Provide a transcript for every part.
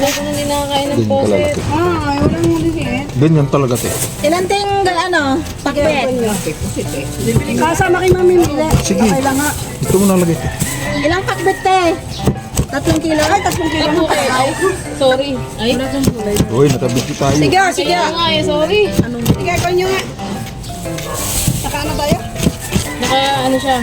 ko na din nakakain ng Ganyan poset. kalaki. Ay, wala mo din Ganyan talaga, te. Ilan ting ano, pakbet? Kasama kay Mami Mila. Sige. Okay lang nga. Ito mo nalagay, te. Ilang pakbet te? 3 kilo? Ay, 3 kilo ng Ay, sorry. Ay, Uy, nakabiti tayo. Sige, sige. kaya nga eh, sorry. Sige, ikaw nyo nga. Saka ano tayo? Naka ano siya.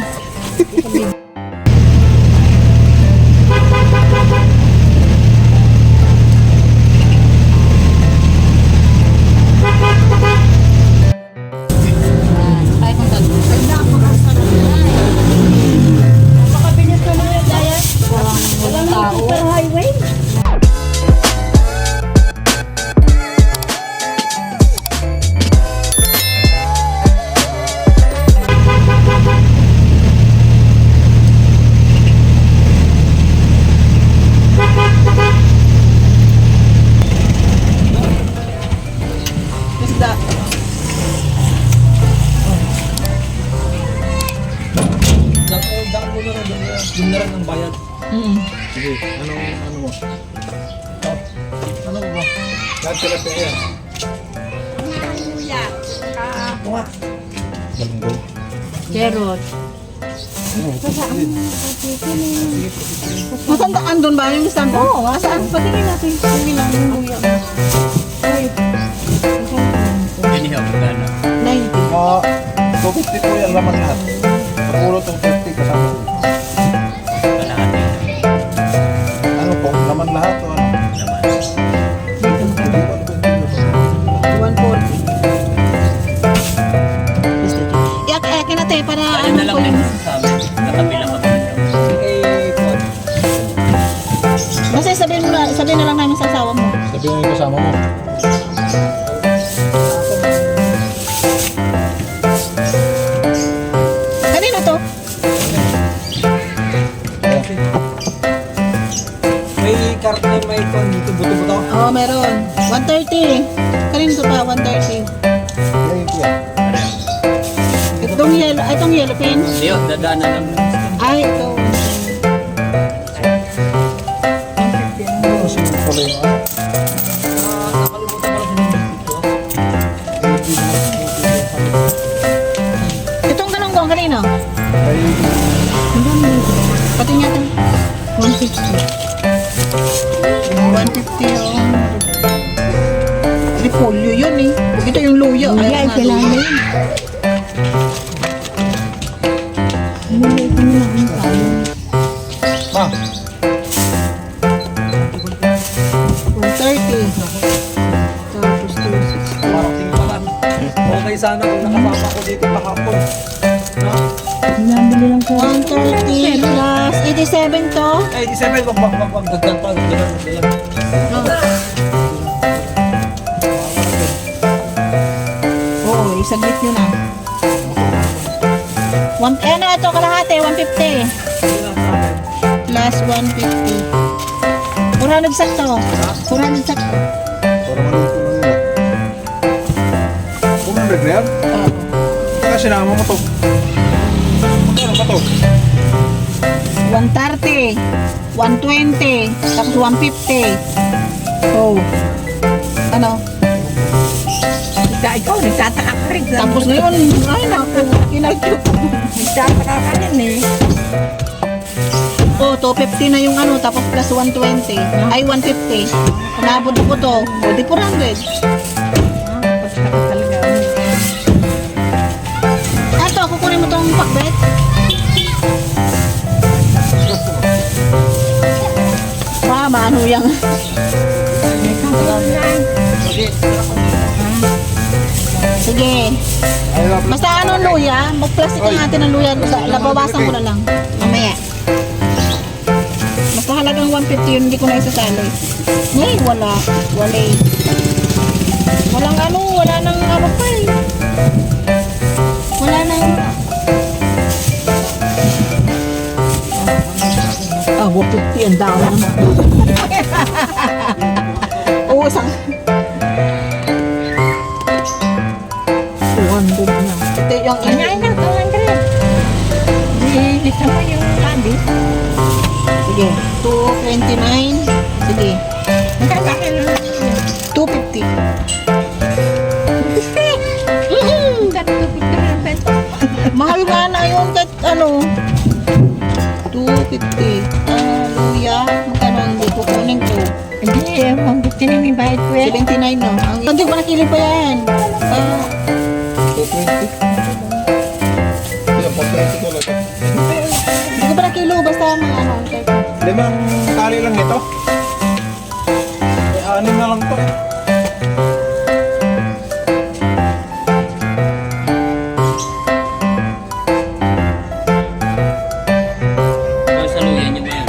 Kaya kong talo. Makabilis ka na yung daya. Walang tao. Highway. Isda. Daan mo na rin, doon na rin ang bayad. Sige, ano mo? Ano mo ba? Lahat sila tayo. Galunggong. Carrot. Masanda andun ba yung stand? Oo, saan? Patingin natin. Tingin lang yung luya. Anyhow, magkano? 90. 250 po yan laman lahat. Puro 250 kasama. Kalahati. Ano po? Laman lahat o ano? Naman. 140. Iyak-iyakin natin para Kaya na lang din sa amin. Katabi lang kami. Basta sabihin na lang namin sa asawa mo. Sabi mo yung kasama mo. Kanino to? May karne, may kon dito, buto-buto. Oo, meron. 130. Kanino to pa? 130. Ngayon po yan. Itong yellow pin. Hindi yun, dadaanan lang. Ay, ito. Ano si pala yung ano? Nakalimutan pala siya ng dito. Itong galunggong, kanino? Ay, Pati niya to. 150. 150 yung... Repolyo yun eh. Ito yung luya. Ay, kailangan yun. ma, 130. Tapos 260. Parang tingpalan. Okay sana kung nakasama ko dito kahapon. No? 130 plus 87 to. Eh, 87, wag. Dagdag pa, dagdag. Oo, isaglit nyo na. Ano ito kalahati? 150. Plus 150. 400 sakto. 400 sakto. para maluto lang nila. 400 na yan? Oo. Kaya sinama mo to. Magkano ba to? 130. 120. Tapos 150. Oh. Ano? Ikaw, nagtataka ka rin. Tapos ngayon, ay naku, kinagyo. Nagtataka ka rin eh. Oh, 250 na yung ano, tapos plus 120. Ay, 150. Nabot po to. O, di 400. Pagkaka talaga. Eto, kukunin mo tong pakbet. Ano yung... Sige. Basta ano luya, mag-plastic ang atin ng luya. Labawasan ko na lang. Mamaya. Basta halagang 150 yun, hindi ko na isasali. Ngay, wala. Wala eh. Walang ano, wala nang ano pa eh. Wala nang... Ah, 150 ang dami naman. Oo, isang... 200 na. Ito yung... Kanya na, 200. Isa mo yung sabi. Sige, 229. Sige. 250. Mahal nga na yun kahit ano. 250. Luya. Magkano ang kukunin ko? Hindi, ang gusto na may bayad ko 79 no? Hindi ko nakili pa yan. 220. Yan, 420 ko lang. Hindi ko pa nakilo. Basta mga ano. 5 tali lang ito. Eh, 6 na lang to. Sa luya niyo ba yan?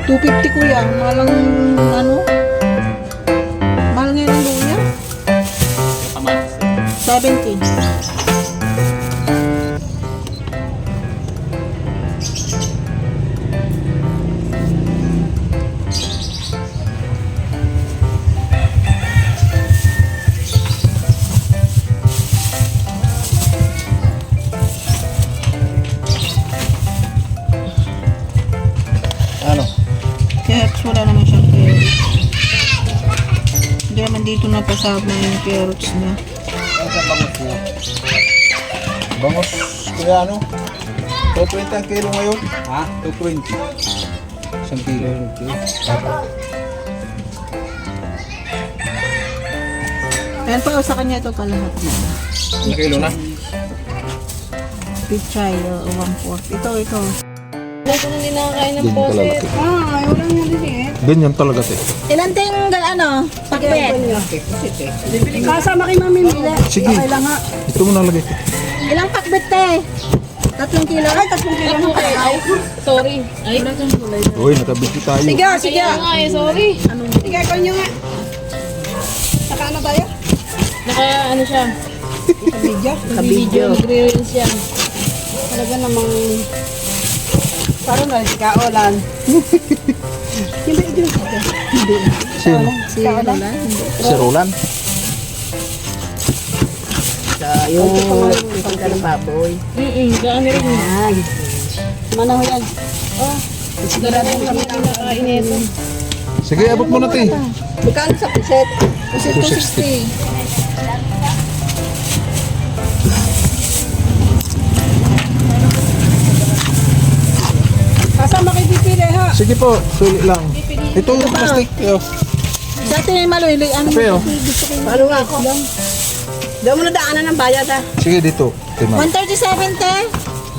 250 kuya. Mahal ang ano? Mahal ngayon ang luya? Kamatis. 70. Ano? Carrots, wala naman siyang carrots. Hindi naman dito napasama yung carrots niya. Ano sa bangos niya? Bangos, kuya ano? 220 ang kilo ngayon. Ha? 220. Isang kilo. Ayan pa, sa kanya ito kalahat na. Isang kilo na. Pichay, 1/4. Ito. Wala ko na din nakakain ng Ganyan poset. kalalaki. Ay, wala nga din eh. Ganyan talaga te. Ilan ting ano? Pakbet. Kasama kay Mami Mila. Sige. Okay lang ha. Ito mo nalagay ko. Ilang pakbet te? 3 kilo? Ay, 3 kilo. Ay, sorry. Ay, wala kang kulay. Uy, nakabiti tayo. Sige, sige. Kaya nga eh, sorry. Sige, ikaw nyo nga. Saka ano tayo? Naka ano siya. Video. Video. Nagre-reels yan. Talaga namang... Parang na, si Kaolan. Hindi, ito. Sino? si Lola. Si Roland. Yung pangka ng baboy. Gaano rin. Ay. Manaho yan. Sigurado kami nakakain nito. Sige, abot mo na te. Magkano sa puset? Kasi 260. Kasama kay Pipili ha. Sige po, suli lang. Ito yung plastic. Yo. Sa atin maluloy. Ano Kape, oh. gusto ko? Paano nga ako? Daw mo na daanan ng bayad ha. Sige dito. Tima. 137 te?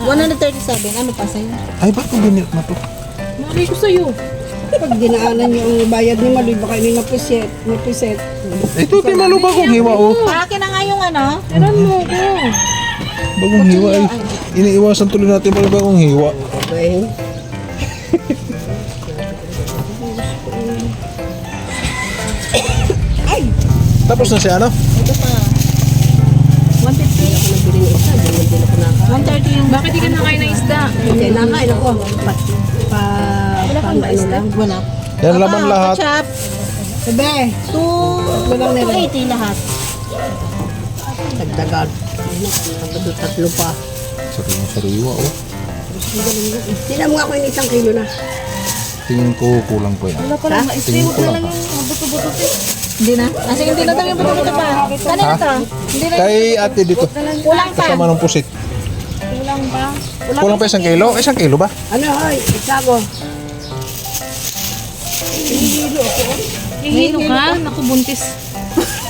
137. Ano pa sa'yo? Ay, ba't ko binilk na to? Mali ko sa'yo. Pag dinaanan niyo ang bayad ni Maloy, baka hindi napuset. Napuset. Ito, Timalo, bagong hiwa oh. Akin na nga yung ano? Tiran mo ko. Bagong hiwa ay. Iniiwasan tuloy natin mga bagong hiwa. Okay. Tapos na siya, ano? Ito pa. 150. 130 yung... Bakit di ka nakain ng isda? Okay, nakain ako. Wala kang ba isda? Wala. Yan laman lahat. Ketchup. Sabi, 280 lahat. dagdagan. Tatlo pa. Sariwa oh. Tingnan mo nga ako yung 1 kilo na. Tingin ko kulang pa yan. Wala pa lang na-stay. Tingin ko Wala lang. lang yung buto-buto. Hindi na? Kasi hindi na tayo buto-buto pa. Kanina Ha? to? Hindi na. Kay ate dito. Kulang pa. Kasama ng pusit. Kulang pa. Kulang pa 1 kilo? 1 kilo ba? Ano, hoy, isago. Hihilo ka? Naku, buntis.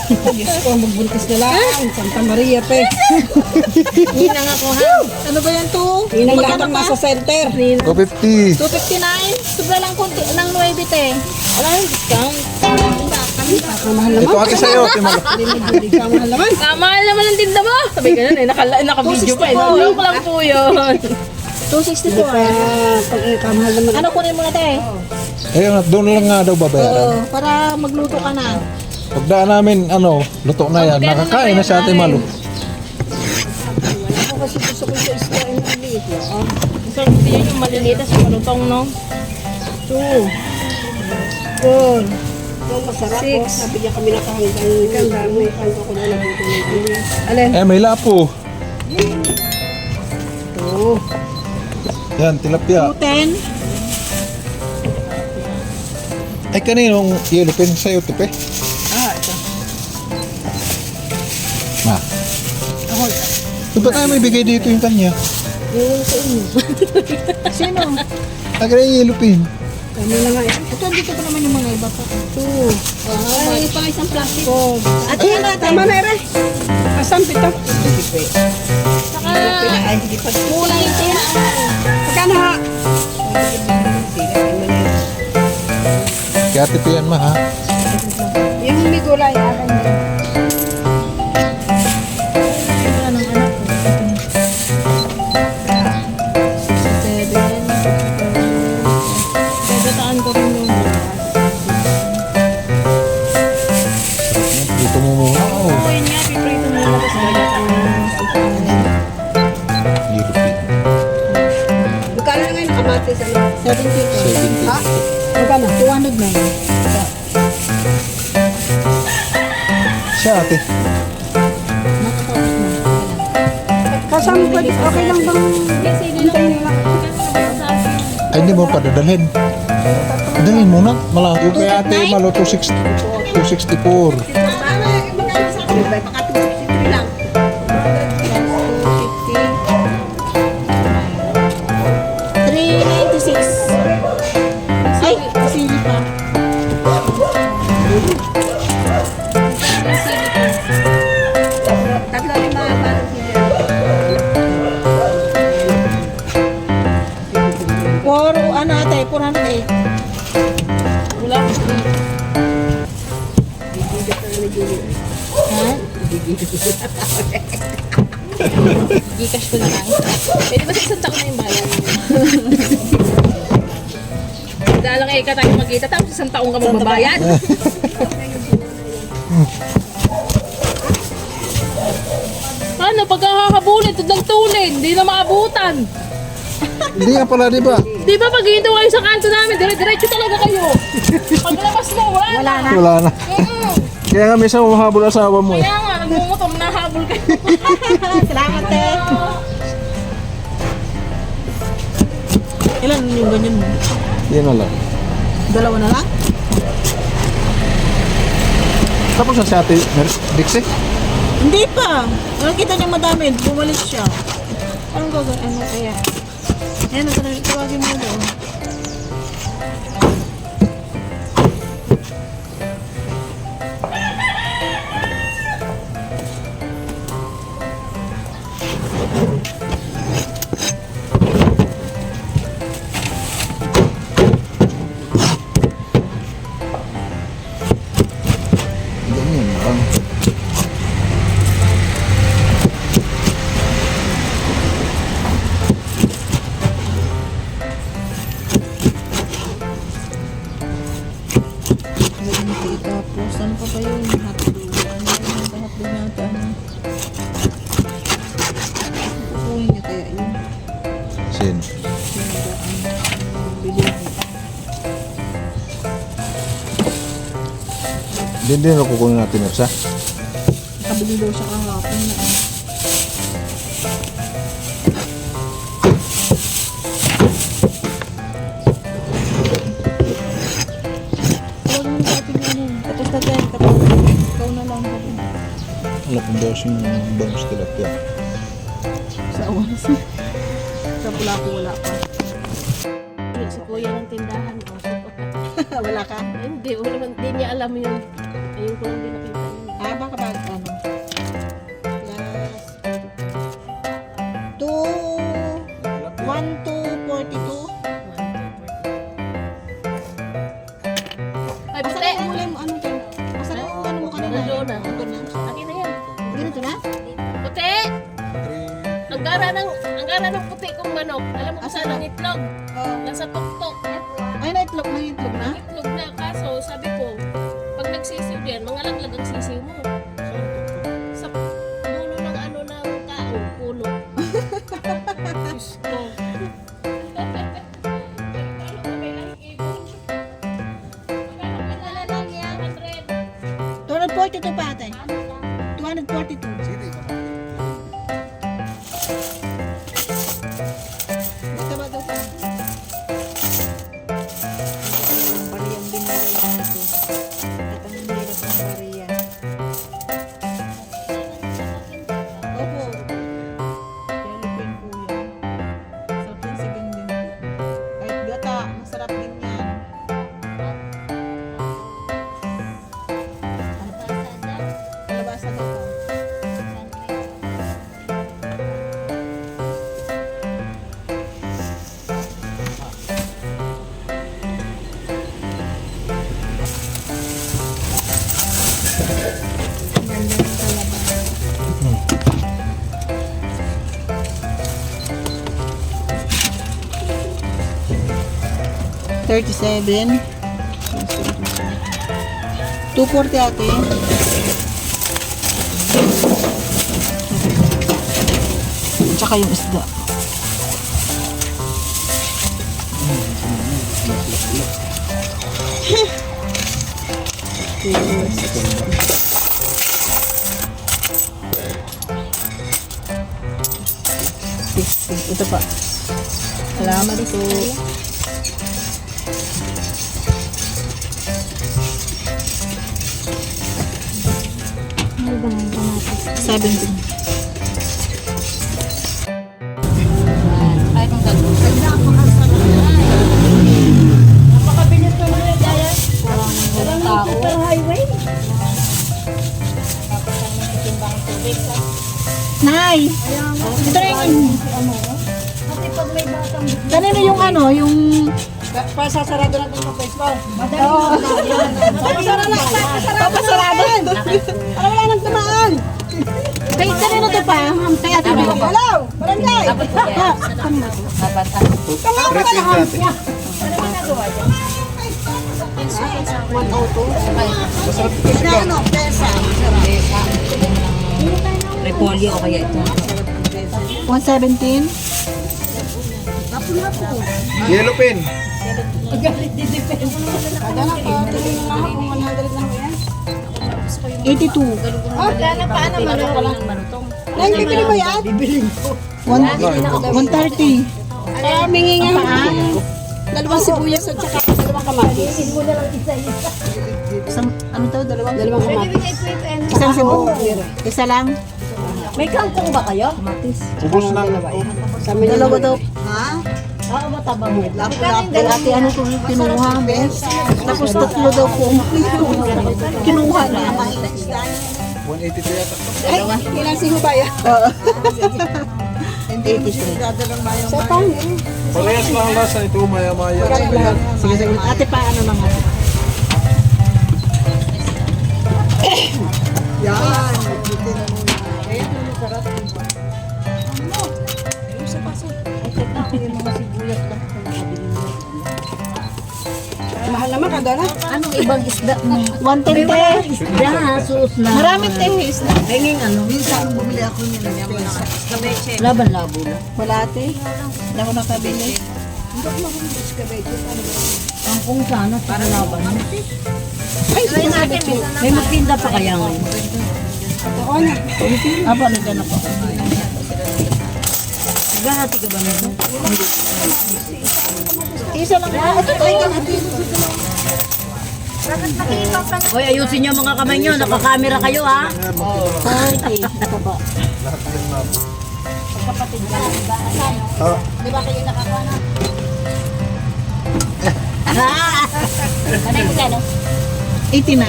Diyos ko, magbuntis na lang. Santa Maria, pe. Hinang ako ha. Ano ba yan to? Yun ang lahat Magkano ng pa? nasa center. 250. 259? Sobra lang konti ng 9 te. Wala yung discount. Kamahal naman. Ito ate sa'yo, Timalo. Hindi kamahal naman. Kamahal naman ang tinda mo. Sabi ka nun eh, naka-video pa eh. 264. Joke lang po yun. 264. Kamahal naman. Ano kunin mo na te? Ayun, doon lang nga daw babayaran. Oo, para magluto ka na. Pagdaan namin, ano, luto na yan. Nakakain na si ate Malo. Ako kasi gusto ko sa isda yung maliit. Sir, gusto yun yung maliliit sa malutong, no? 2, 4, ito masarap po. Sabi niya kami nakahanggang ikan. May kanto ko na nabuto ng ikan. Alin? Eh, may lapo. 2. Yan, tilapia. 210. Ay, kaninong yellow pen sa'yo, tipe? Ito. Ma. Ba't tayo may bigay dito yung kanya? Sino? Taga na yung yellow pen. Kami na nga yan. Ito, dito pa naman yung mga iba pa. Ay, pang isang plastic. At yan natin. Tama na, Ere. Asan pito? Saka, Ay, hindi pa. kulay ito yan. Magkano ha? Kaya tipe yan, ma, ha? Yung may gulay, akin din. Wala ng anak ko. 7. Pagkataan ko rin yung Dito mo muna. Oh, oh, yun nga, piprito mo na kasi gagatan mo. yellow pen. Magkano na ngayon nakamatis? 70. 70. Ha? Magkano? 200 na yun. Siya, ate. Nakatapos na. Kasama pwede, okay lang bang hintayin nila? Ay, hindi mo pa dadalhin. Dalhin mo na. Yung kay ate, malo 264. Magkano sa akin? Baka 263 lang. 396. Ay, kasili pa. Tatlo lima, parang sila. 4, ano ate, 408. Wala ko. Ha? Gcash ko na lang. Pwede ba sa isang taon na yung bayan? Dalang ka tayo magkita, tapos isang taong ka magbabayad. Paano? Pagkakahabulin, tudlang tulin, hindi na maabutan. Hindi nga pala, di ba? Di ba pag hinto kayo sa kanto namin, dire-diretso talaga kayo. Paglabas mo, wala na. Wala na. Mm-mm. Kaya nga minsan umahabol asawa mo eh. Kaya nga, nagmumotor, nahabol kayo. Salamat eh. Ilan yung ganyan mo? Yan na lang. Dalawa na lang? Tapos na si ate Dixie. Hindi pa. Nakita niya madami. Bumalik siya. Anong gagawin? Ano kaya? Ayan, tawagin mo doon. Ganyan lang. Tapos, ano pa ba yun? Hotdog. Ano yung hotdog natin? Kukuhin niya kaya yun. Sin. Din ako kukunin natin Mersa. Nakabili daw siya kahapon na. Huwag mo sa ating ano. Tapos na tayo. Ikaw na lang. Wala kong daw yung bangus tilapia. Sa awas. Sa pula ko wala pa. Si kuya ng tindahan ko. Wala ka? Hindi, hindi niya alam yun. Ayun ko lang din nakita yun. Ah, baka ba ano? Plus 1 to 42. Ay, Asa puti! na yung ulay mo? Ano dyan? Asa na yung ano mo kanina? Nandoon na. Ito na. Akin na yan. Ganito na? Puti! Ang gara ng puti kong manok. Alam mo kung saan ang itlog? Oo. Nasa tuktok. Ay, na-itlog na itlog na? Itlog na. Kaso, sabi ko, pag nagsisiw yan, mga laglag ang sisiw mo. Sa dulo ng ano ng tao, puno. Diyos ko. Paano ka may nakikipon? Magkano ka na lang yan? 100. 242 pa ate. 242. Basta ba daw pa? Ito lang pala yung binigay. 37. 240 ate. Tsaka yung isda. Ito pa. Salamat po. Seventeen. Nay! Ito na yung... Kanino yung ano, yung... Pasasarado natin sa Facebook. Papasarado. Alam wala nang tamaan. Kay kanino to pa? Kay ate Bea. Hello! Barangay! Masarap ito sigaw. Ano? Pesa. Repolyo o kaya ito. 117. Yellow pen. Kada na po. Tingin na ako kung 100 lang yan. 82. Oh, kaya paano malutong? Nay, bibili ba yan? Bibiling ko. 130. Kaya mingi nga dalawang sibuyas at saka dalawang kamatis. Isang, ano to? Dalawang Kamatis. Isang sibo. Isa lang. May kangkong ba kayo? Ubus na. Sa amin Dalawa daw. Oo, matabang mo. Kay ate ano to kinuha mo. Tapos tatlo daw po. Kinuha na. 182 yata. Ay, ilang siho ba yan? Sa pangin. Parehas lang ang lasa nito. Maya-maya. Sige, sige. Ate pa ano naman. Mahal naman kada na. Anong ibang isda mo? 110. Isda, suot na. Marami tayo isda. Hinging ano? Laban-labo na. Wala ate. Hindi ako nakabili. Kangkong sana para laban. Ay, sige natin. May magtinda pa kaya ngayon? Ako na. Apa, nagdan ako. Naghahati ka ba nito? Isa lang. Ito tayo. Hoy, ayusin niyo mga kamay niyo. Nakakamera kayo ha. 40. Ito ba? Lahat yan na. Di ba kayo nakakuha na? Ano yung gano? 89.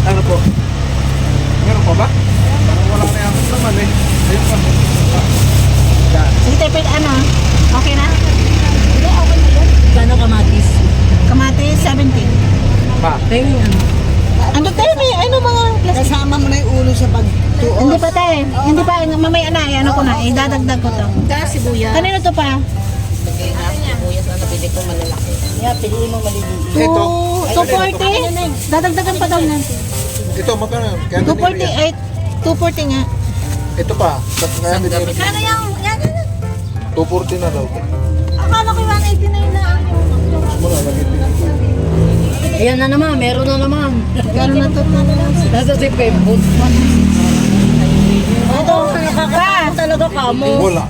Ano po? Meron pa ba? Parang wala na yung naman eh. Ayun pa. Sige tayo, pwede ano? Okay na? Gano kamatis? Kamatis, 70. Pa. Hinging ano? Ano tayo may ano mga plastic? Kasama mo na yung ulo sa pagtuos. Hindi pa tayo. Hindi pa. Mamaya na. Ano ko na. Idadagdag ko to. Sibuya. Kanino to pa? Yeah, piliin mo maliliit. Ito. 240? Dadagdagan pa daw natin. Ito, magkano yun? Kaya binili yan. 240 nga. Ito pa. Kaya binili. Kano yung, yan, 240 na daw. akala ko 189 na ang Mula, lagi din. Ayan na naman, meron na naman. Gano'n na to? Nasa si Pembot. Ito, nakaka. Talaga kamo. Wala.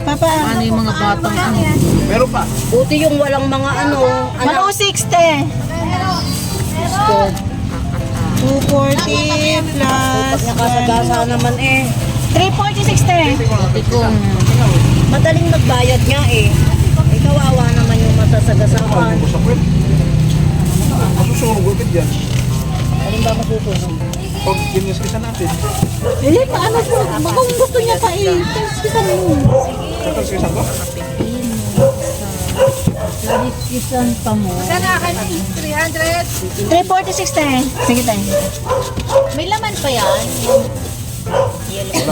Papa, ano yung mga batang ano? Meron pa. Buti yung walang mga ano. Anak. 160. 240 plus Pag nakasagasa naman eh. 340, 60. Kung madaling magbayad nga eh. Eh kawawa naman yung masasagasaan. Ano sa kwet? Masusunog agad yan. Alin ba masusunod? Pag kiniskisa natin. Eh, paano po? Kung gusto niya pa eh. Kita mo. Kataskisan ba? Kisan pa mo. 340, 60. Sige tayo. May laman pa yan.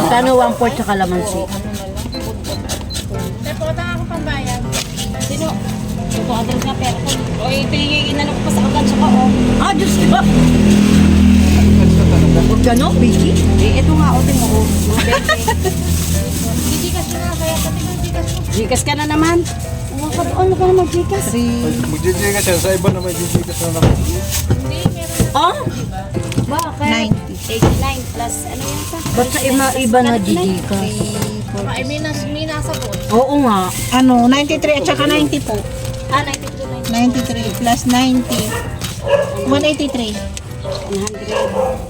Kano 1/4 sa kalamansi? Reporta ako pambayad. Sino? Ito address nga pera ko. O ito yung inano ko pa sa kagan ko. Ah, Diyos ko. Huwag gano'n, Vicky. Eh, ito nga, otin mo. Mga bete. Gigikas na nga, kaya pati ko gigikas mo. Gigas ka na naman. Ano ka naman, gigas? Magjijigas siya. Sa iba na may jijigas na naman. Oh? Bakit? 89 plus, ano yan sa? Ba't sa iba na gigikas? Ay, may nasagot. Oo nga. Ano, 93 at saka 90 po. Ah, 93 plus 90. 183.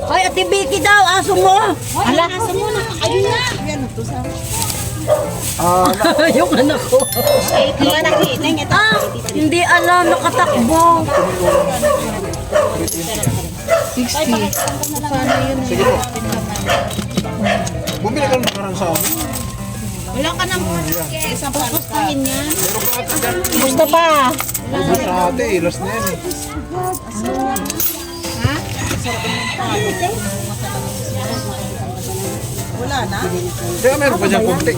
Ay, Ate Vicky daw, aso mo. Ala, aso mo na. Ayun na. Yung anak ko. Yung anak ni Ineng, ito. Hindi alam, nakatakbo. 60. Sige po. Bumili ka ng parang sa amin. Wala ka nang isang papustahin yan. Meron ka ate dyan. Gusto pa. Ubus na ate. Ilas na yan eh. Hindi ka meron pa dyan konti.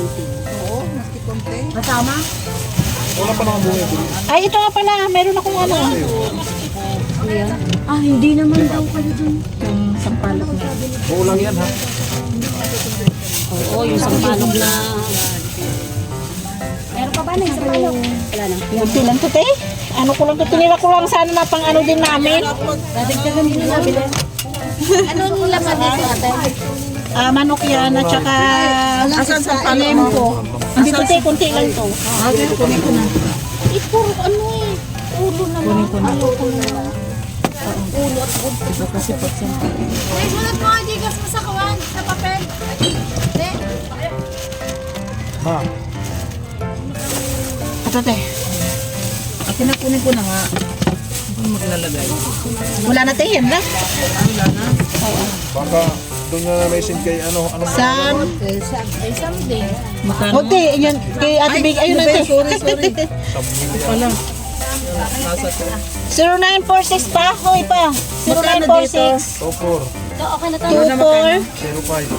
Masama? Wala pa naman bunga dun. Ay, ito nga pala. Meron akong ano. Ah, hindi naman daw kayo dun. Yung sampalok na. Oo lang yan ha. Oo, yung sampalog na. Meron pa ba na isang palok? Wala na. Kunti lang to, te. Ano ko lang to. Tinira ko lang sana na pang ano din namin. Dadagdagan din na nabili. Anong laman dito, ate? Manok yan at saka Asan sa ko. Dito, te. Kunti lang to. Kunin ko na. Puro ano eh. Ulo naman. Kunin ko na. Ulo at ulo. Iba kasi pag sa Ay, sulat mo ang digas mo sa kawan, sa papel. Te. Ha? Ito, te. Akin na kunin ko na nga. Ako maglalagay. Wala na, te. Yan lang. Wala na. Baka doon na may sin kay ano. Sam. Makano? O, te. Yan. Kay Ate Big. Ayun na, te. Sorry. Pala. Nasa to. 0946 pa. Hoy pa. Magkano 0946. Topor. Ito, okay na to. 05.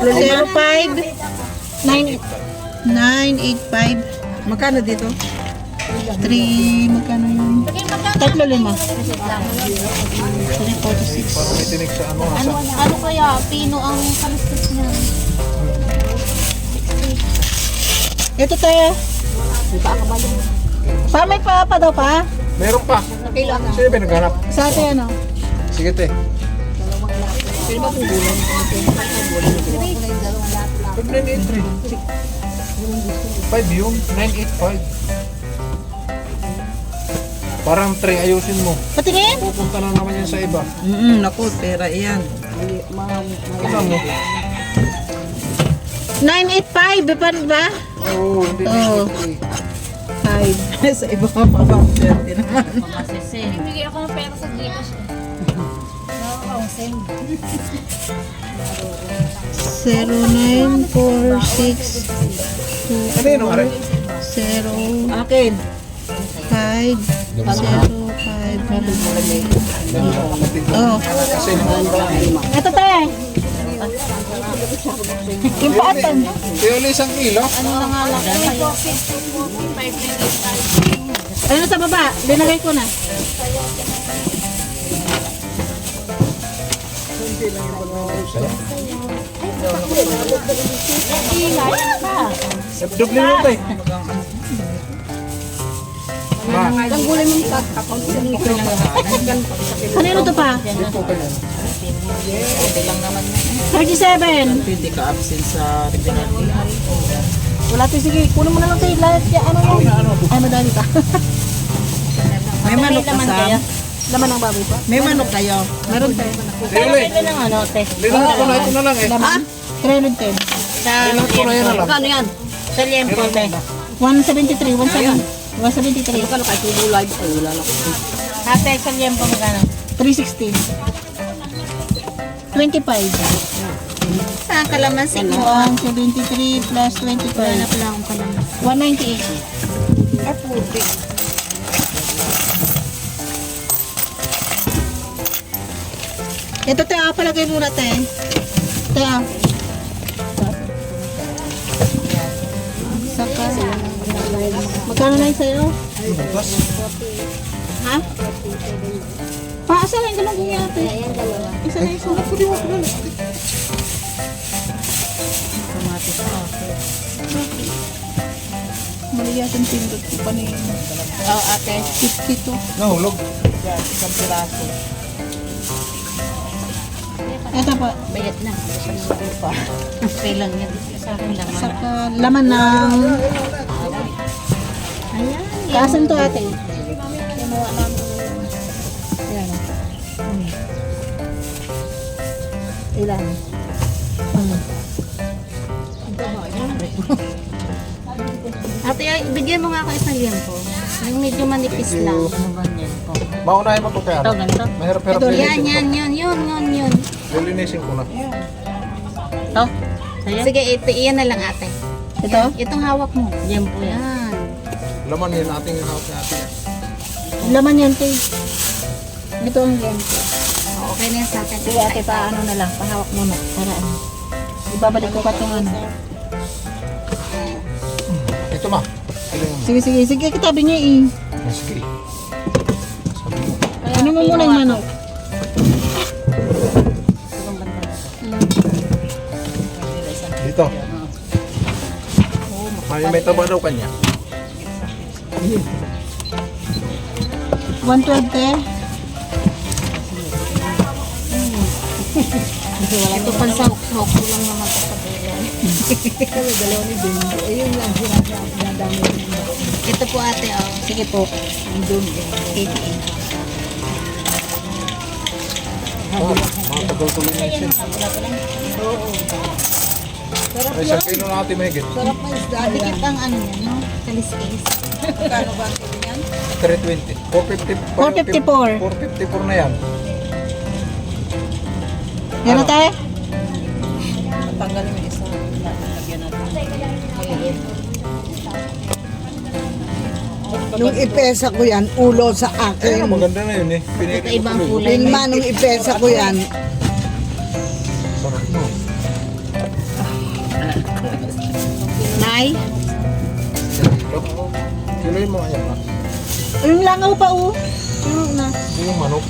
24 05 985 Magkano dito? 3 magkano yun? 35 346. Parang may tinig sa ano ha. Ano kaya pino ang kalistis niya? Ito tayo. Pa may pa daw pa? Meron pa. Sino ba naghanap? Sa atin ano? Sige te. 983. 5 yung 985. Parang 3 ayusin mo. Patingin? Pupunta na naman yan sa iba. Naku, pera iyan. Ilan mo? 985 ba ba? Oo, hindi Oo. 983. 5 Sa iba pa pa ba? Swerte naman. Bibigay ako ng pera sa Gcash. 0946 Ano yun, Are? 0 Akin. 5 0 5 Oh. Kasi naman Ito tayo. Impatan. kaya ulit 1 kilo. Ano sa baba? Linagay ko na. FW mo tayo. Ma, Kanino to pa? 37. Hindi ka absent sa regular. Wala to, sige. Kunin mo na lang tayo. Lahat yan. Ano mo? Ay, madali pa. May manok ka, Sam? Laman ng baboy pa. May manok kayo? Meron tayo. Lili. ng ano, te? Linang ko na ito na lang eh. Laman? 310. Linang ko na yan na lang. Kano yan? Sa liempo, te. 173. 173. Kano kahit yung live? Ay, wala lang. Ate, sa liempo magkano? 316. 25. Saan kalamansi mo? 173 plus 25. Wala pala akong kalaman. 198. Ay, puti. Ito te, palagay muna te. Te, Saka, Magkano na yung sa'yo? Bukas. Ha? Paasa lang ka lang kung yate. Ayan, dalawa. Isa na isa. Kamatis na. Mali yata yung pindot ko pa ni... Oo, ate. 52. Nahulog. Isang piraso. Ito pa. Bayad na. Pa. Okay lang yan. Sa akin lang. Saka laman ng... Ayan. Kasan to ate? Kinuha namin. Ayan. Ilan? Ate, ay, bigyan mo nga ako isang liempo. Yung medyo manipis Thank you. lang. Ano ba yan po? Maunahin mo to kaya. Ito, ganito. Mahirap-hirap Yan, linisin yun. ko. Lilinisin ko na. Ito. Sige, iyan na lang ate. Ito? Itong hawak mo. Yan po yan. Laman yun ating hawak natin. Laman yan, te. Ito ang yan. Okay na yan sa akin. Sige ate, paano na lang. Pahawak mo na. Para ano. Ibabalik ko pa itong ano. Ito ma. Sige, kitabi niya eh. Sige. Sabi mo. Ano mo muna yung manok? Dito. May taba daw kanya. 112 te. Ito pang sahok ko lang naman sa kabilang. Ito po ate, oh. Sige po. Mga tagal-tuloy na isin. Ay, isang kilo natin may higit. Dikit ang ano yan, no? Kaliskis. 320. 450. 454. 454 na yan. Yan na tayo? Nung ipesa ko yan, ulo sa Ayun, akin. maganda na yun eh. Pinili Ito ko ibang tuloy. kulay. Pilma, nung ipesa ko yan, Sarap mo. Nay? Kilo. Kiloin mo ayan ha. Yung langaw pa oh. Yung na. Ito yung manok.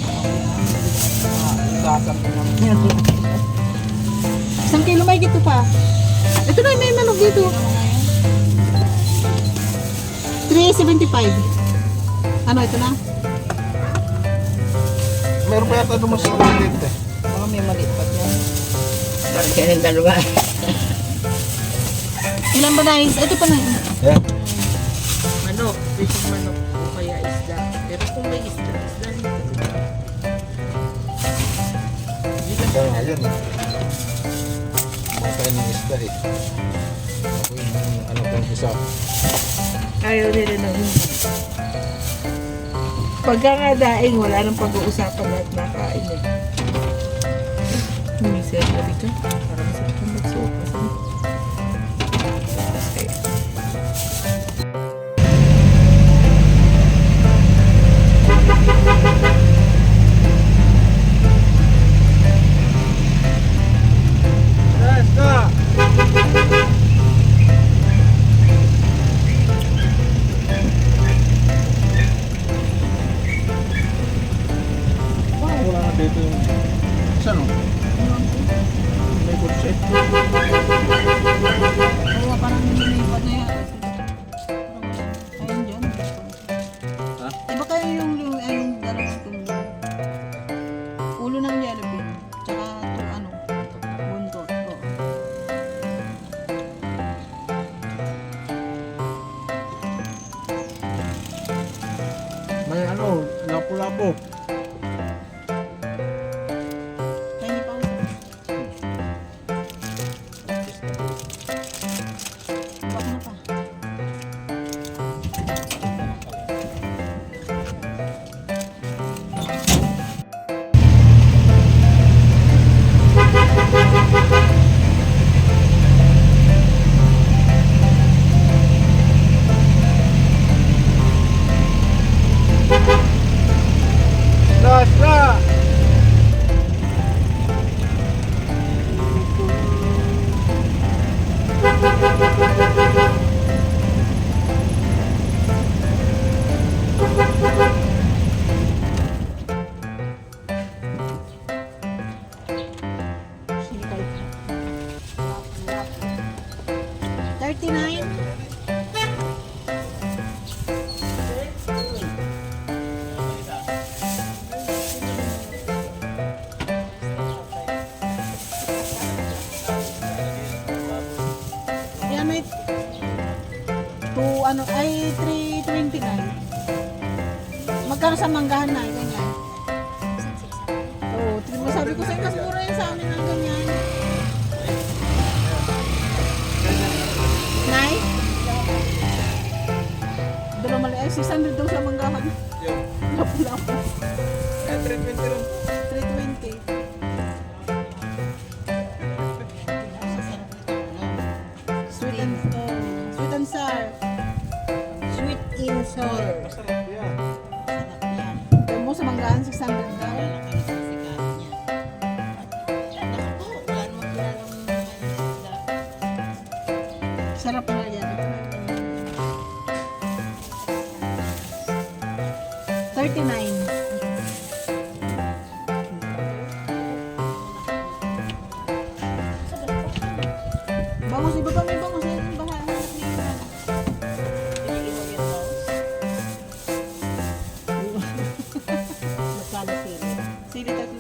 Isang kilo may gito pa. Ito na may manok dito. 375. Ano ito na? Meron pa yata dumas sa ulit eh. mga may maliit pa dyan. Ilan ba guys? Ito pa na. Yan. Manok, fishing manok o kaya isda. Pero kung may isda nito. Kaya nga yan eh. Makain ng isda eh. Ako yung ano kong isa. Ayaw nila na hindi. Pagka nga daing, wala nang pag-uusapan at nakain eh. Umisip na dito. Para masarap ang magsuot. Wala na dito yung... Saan o? May kutsi. Oo, parang nilipad na yan. Ayun dyan. Ha? Iba kayo yung dalawang tundo. Ulo ng yellowfin. Tsaka ito ano, buntot. Oo. May ano, lapo-lapo. Hindi pa usap. Bak na pa. ano, ay 329. Magkano sa manggahan na, ganyan? Oo, sabi ko sa'yo, mas mura yan sa amin ng ganyan. Nay? Dalawa mali, ay 600 daw sa manggahan. Yun. Lapu-lapu. Eh, 320 rin. 320. Sweet and sour. Sweet in sour. Masarap yan. Alam mo sa manggahan, 600 daw. Sarap nga yan. 39. Bangus, iba pa may bangus. Yung bahala. Magkano sili? Sili 3.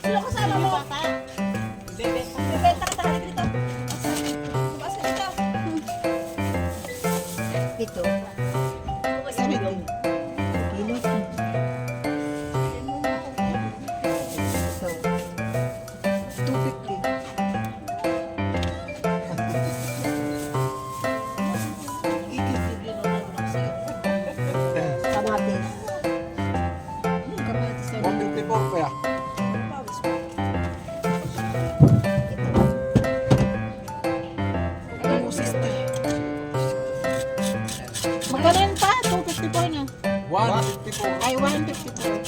Sino kasama mo? Bebenta ka tayo dito. Basta dito. Ito. 70. Kilo. So, 250. kamatis. Kamatis 154 kaya. Ano, 60. Magkano yun pa? 254 na. 154. Ay, 154.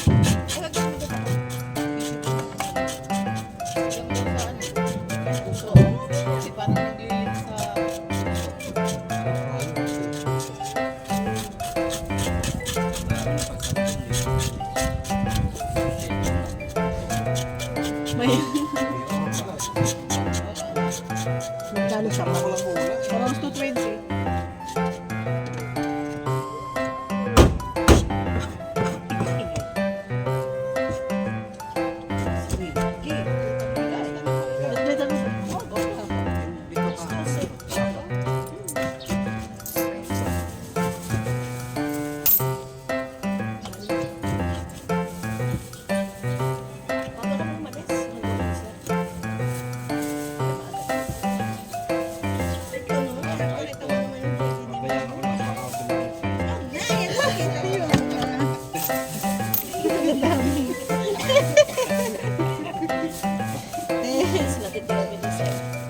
May Magkano siya? around 220.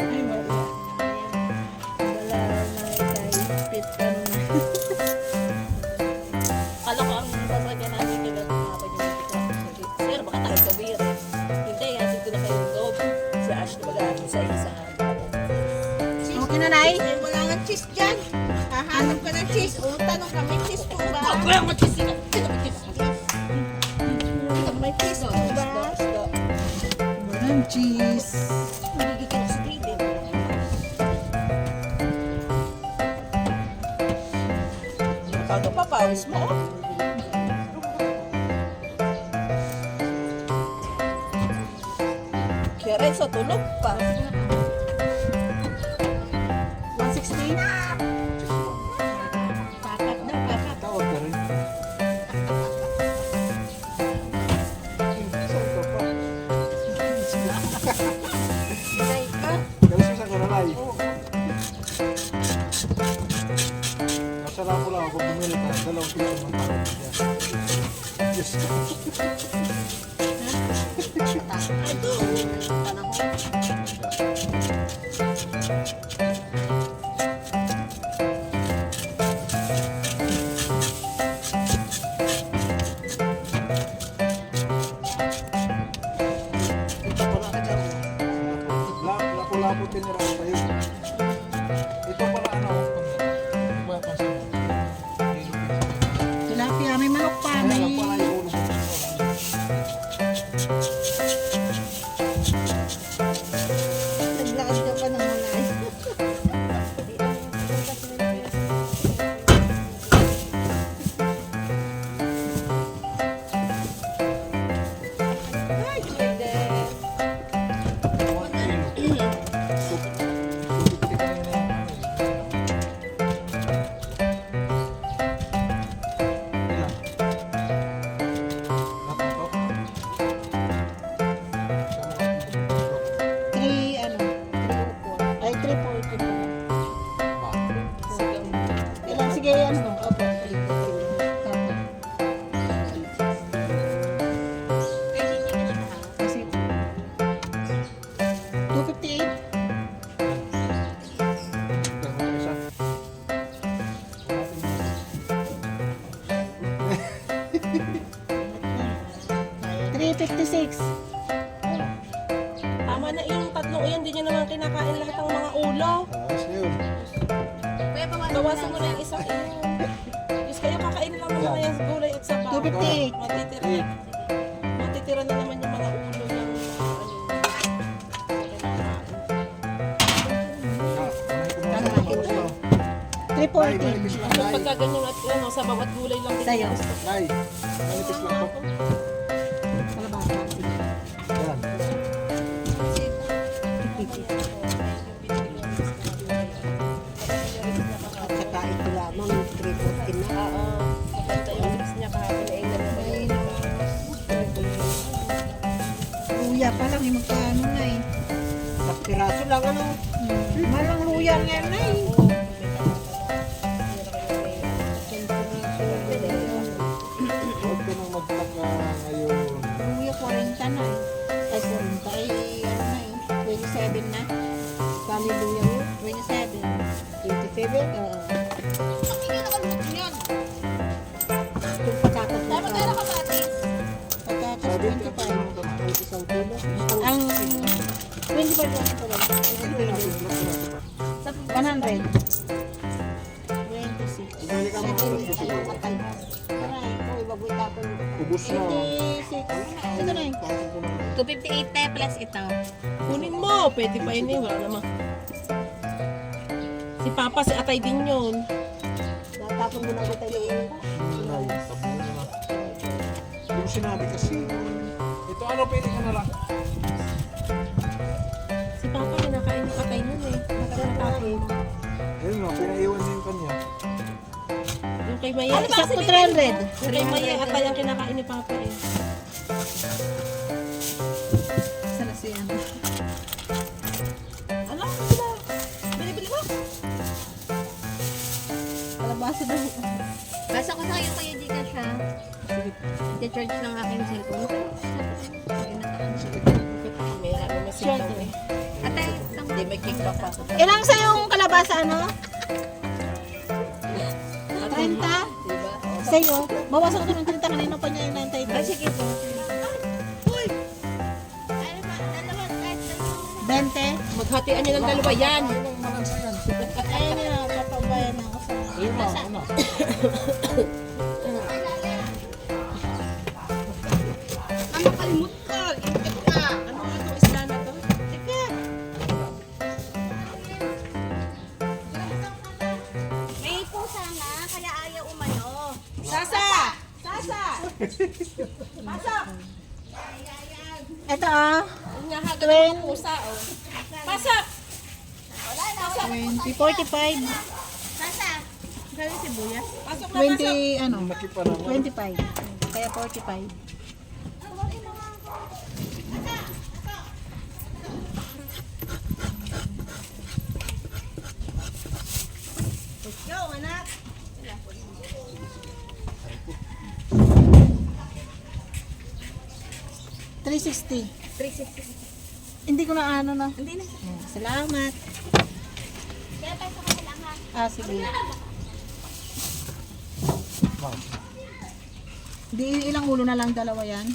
Ay, wala. Wala na kahit Kala ko ang sasakyan namin kagad mga yung sir, baka tayo kabir. Hindi, hatid ko na kayo ng loob. Si Ash na mag-aamin sa isa. Okay na, Nay? Wala nga cheese dyan. Hahanap ka ng cheese. O, tanong ka, may cheese po ba? Kaya mo cheese ka. Sino ba cheese? May cheese po ba? Walang cheese. Magiging ka na sa grade. Bago pa, pawis mo. Kaya rin sa tulog pa. 160? Pakat daw, pakat. Tawag ka rin. Ay, ka. Galis ka sa Karanay. Masarap ko lang ako bumili ka. 2 kilo ng parang yan. Yes. Ito. Tanong ko. Lapu-lapu tinira ko tayo. Ito pala ano. Iba pa siya. Tilapia, may manok pa. Kaya May... lang pala yung ulo ko. 256. Tama na yung tatlong iyan, hindi nyo naman kinakain lahat ng mga ulo. Ayos na yun. Bawasan mo na yung isang iyon. Diyos kayo, kakain lang naman na yung gulay at sapa. 258. Matitira na naman yung mga ulo ng ano. Ah, unahin ko muna. 340. Manipis lang, Yung Nay. pagkaganyan at ano, sa bawat gulay lang din. Sa'yo. Nay, manipis lang po. Kalabasa. Yan. At saka ito lamang, 340 na. Maganda yung mix niya kahapon na ilan na yun. Luya pa lang, yung magkano na eh. Sa piraso lang ano. Malang luya ngayon na eh. Huwag ka nang magtaka ngayon. Luya 40 na eh. Ay 40 ay ano na eh. 27 na. Kami luya mo. 27. 27. Kung patatas na Dapat meron ka patis. Patatas Sabi 25. Ang isang kilo. Ang 25 lang ito lang. 100. 26. Ibalik ka mga alas 12. Ubus na. 56. Ito na eh. 258 te plus ito. Kunin mo, pwede pa yun eh, wala naman. Si Papa, si Atay din yun. Natapon mo na ko tayo. Nay, tabi mo na. Yung sinabi kasi. Ito ano, pwede ka na lang. Si Papa, kinakain yung Atay nun eh. Nakakapon. Ayun nga, pinaiwan niya yung kanya. Yung kay Maya, Sakto 300. yung kay Maya, Atay ang kinakain ni Papa eh. Isa na siya. Ano? Sila? Bili-bili mo? Kalabasa daw. Basta ko sa'yo kayo di ka siya. I-charge ng aking cellphone. May ano na siya eh. Ate, Hindi, may cake pa pa. Ilang sa yung kalabasa ano? 30? Sa'yo? Bawasan ko ito ng 30 kanina pa niya yung 93. ay sige po. 20? Maghatian niyo ng dalawa yan. Ayun na, papabayan ako sa... Ano kalimut ka? Ikit ka. Ano nga itong isla na to? Ikit. May pusa nga, kaya ayaw umano. Sasa! Sasa! Ito ah, Yung nga hagad ng pusa oh. Pasok! 20, 45, Sasa! Galing sibuyas. Pasok na pasok! 20, ano, Laki pa naman. 25. Kaya 45. Go, anak! 360. 360. Hindi ko na ano na. Hindi na. Salamat. Kaya tayo sa kanila ha. Ah, sige. Di ilang ulo na lang, dalawa yan.